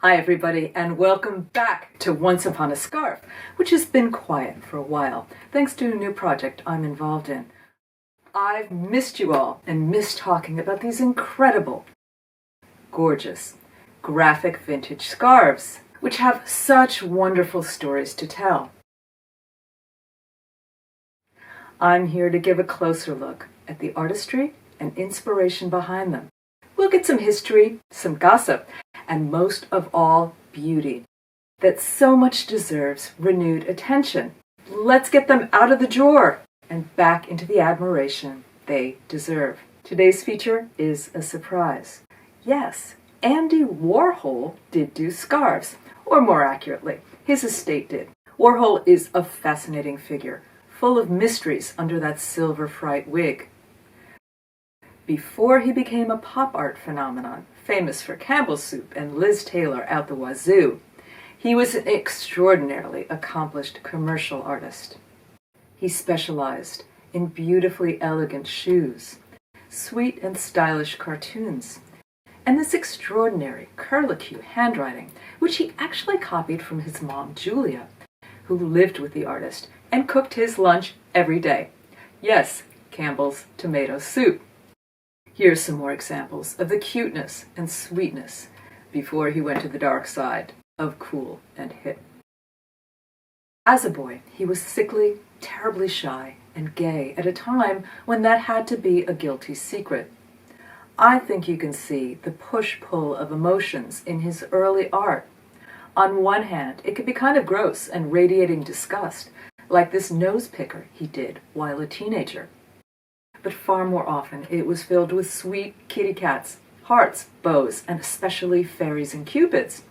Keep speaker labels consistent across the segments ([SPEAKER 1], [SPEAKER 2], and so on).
[SPEAKER 1] Hi everybody, and welcome back to Once Upon a Scarf, which has been quiet for a while, thanks to a new project I'm involved in. I've missed you all and missed talking about these incredible, gorgeous, graphic vintage scarves, which have such wonderful stories to tell. I'm here to give a closer look at the artistry and inspiration behind them. We'll get some history, some gossip, and most of all, beauty that so much deserves renewed attention. Let's get them out of the drawer and back into the admiration they deserve. Today's feature is a surprise. Yes, Andy Warhol did do scarves, or more accurately, his estate did. Warhol is a fascinating figure, full of mysteries under that silver fright wig. Before he became a pop art phenomenon, famous for Campbell's soup and Liz Taylor out the wazoo, he was an extraordinarily accomplished commercial artist. He specialized in beautifully elegant shoes, sweet and stylish cartoons, and this extraordinary curlicue handwriting, which he actually copied from his mom, Julia, who lived with the artist and cooked his lunch every day. Yes, Campbell's tomato soup. Here's some more examples of the cuteness and sweetness before he went to the dark side of cool and hip. As a boy, he was sickly, terribly shy, and gay at a time when that had to be a guilty secret. I think you can see the push-pull of emotions in his early art. On one hand, it could be kind of gross and radiating disgust, like this nose picker he did while a teenager. But far more often it was filled with sweet kitty cats, hearts, bows, and especially fairies and cupids.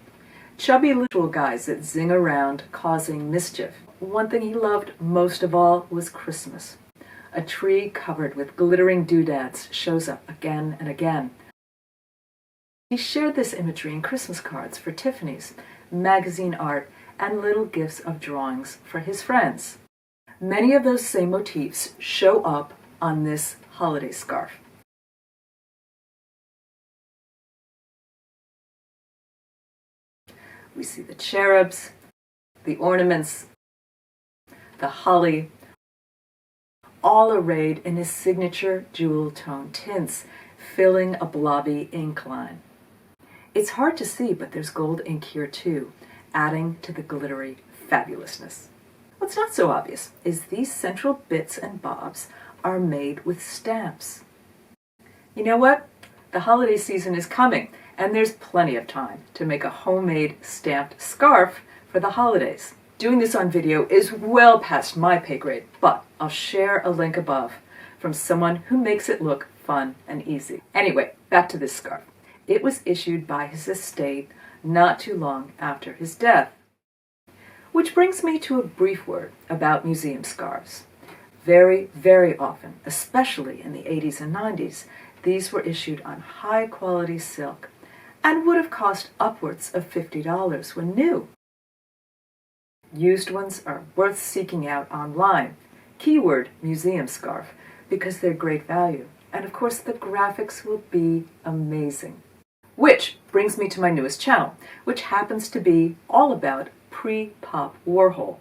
[SPEAKER 1] Chubby little guys that zing around causing mischief. One thing he loved most of all was Christmas. A tree covered with glittering doodads shows up again and again. He shared this imagery in Christmas cards for Tiffany's, magazine art, and little gifts of drawings for his friends. Many of those same motifs show up on this holiday scarf. We see the cherubs, the ornaments, the holly, all arrayed in his signature jewel tone tints, filling a blobby ink line. It's hard to see, but there's gold ink here too, adding to the glittery fabulousness. What's not so obvious is these central bits and bobs are made with stamps. You know what? The holiday season is coming, and there's plenty of time to make a homemade stamped scarf for the holidays. Doing this on video is well past my pay grade, but I'll share a link above from someone who makes it look fun and easy. Anyway, back to this scarf. It was issued by his estate not too long after his death. Which brings me to a brief word about museum scarves. Very, very often, especially in the 80s and 90s, these were issued on high-quality silk and would have cost upwards of $50 when new. Used ones are worth seeking out online. Keyword museum scarf, because they're great value. And of course, the graphics will be amazing. Which brings me to my newest channel, which happens to be all about pre-pop Warhol.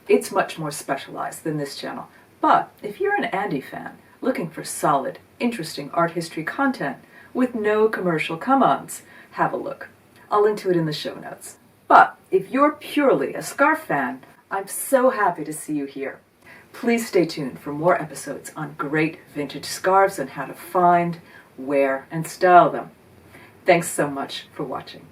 [SPEAKER 1] It's much more specialized than this channel, but if you're an Andy fan looking for solid, interesting art history content with no commercial come-ons, have a look. I'll link to it in the show notes. But if you're purely a scarf fan, I'm so happy to see you here. Please stay tuned for more episodes on great vintage scarves and how to find, wear, and style them. Thanks so much for watching.